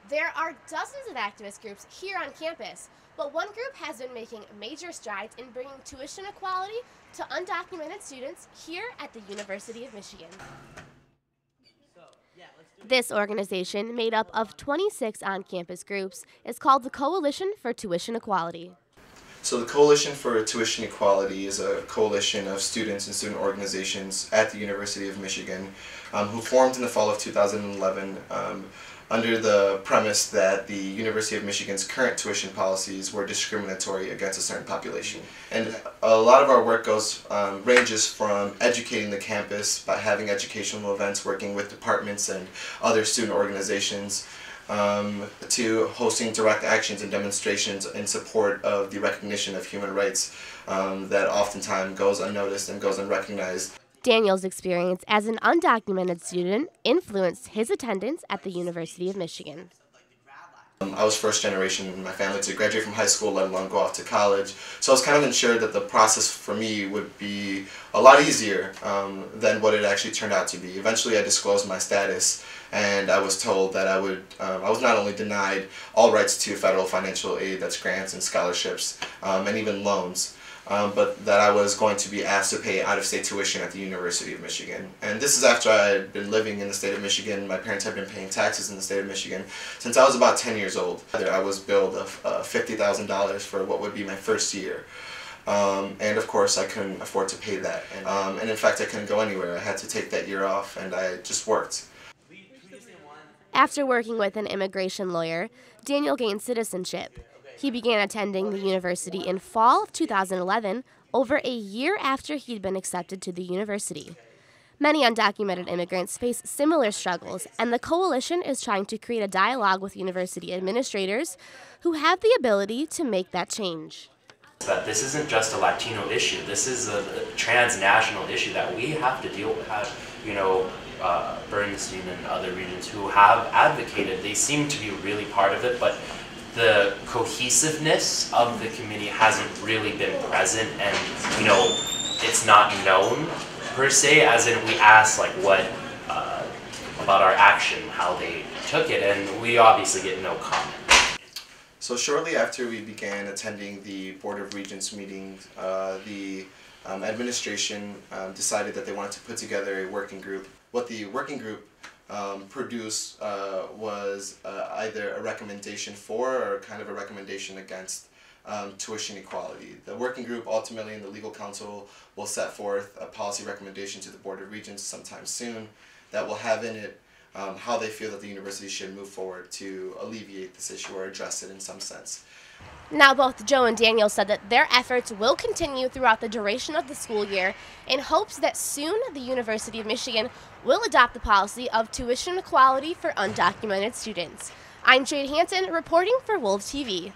There are dozens of activist groups here on campus, but one group has been making major strides in bringing tuition equality to undocumented students here at the University of Michigan. This organization, made up of 26 on-campus groups, is called the Coalition for Tuition Equality. So the Coalition for Tuition Equality is a coalition of students and student organizations at the University of Michigan who formed in the fall of 2011 under the premise that the University of Michigan's current tuition policies were discriminatory against a certain population. And a lot of our work ranges from educating the campus by having educational events, working with departments and other student organizations, to hosting direct actions and demonstrations in support of the recognition of human rights that oftentimes goes unnoticed and goes unrecognized. Daniel's experience as an undocumented student influenced his attendance at the University of Michigan. I was first generation in my family to graduate from high school, let alone go off to college. So I was kind of ensured that the process for me would be a lot easier than what it actually turned out to be. Eventually I disclosed my status, and I was told that I was not only denied all rights to federal financial aid, that's grants and scholarships, and even loans, but that I was going to be asked to pay out-of-state tuition at the University of Michigan. And this is after I had been living in the state of Michigan. My parents had been paying taxes in the state of Michigan since I was about 10 years old. I was billed $50,000 for what would be my first year. And of course I couldn't afford to pay that. And in fact I couldn't go anywhere. I had to take that year off, and I just worked. After working with an immigration lawyer, Daniel gained citizenship. He began attending the university in fall of 2011, over a year after he'd been accepted to the university. Many undocumented immigrants face similar struggles, and the coalition is trying to create a dialogue with university administrators who have the ability to make that change. That this isn't just a Latino issue. This is a transnational issue that we have to deal with. Bernstein and other regions who have advocated, they seem to be really part of it, but the cohesiveness of the committee hasn't really been present, and it's not known per se, as in we ask like what about our action, how they took it, and we obviously get no comment. So shortly after we began attending the Board of Regents meetings, the administration decided that they wanted to put together a working group. What the working group produced was either a recommendation for or kind of a recommendation against tuition equality. The working group ultimately in the legal counsel will set forth a policy recommendation to the Board of Regents sometime soon that will have in it how they feel that the university should move forward to alleviate this issue or address it in some sense. Now, both Joe and Daniel said that their efforts will continue throughout the duration of the school year in hopes that soon the University of Michigan will adopt the policy of tuition equality for undocumented students. I'm Jade Hansen reporting for WOLV TV.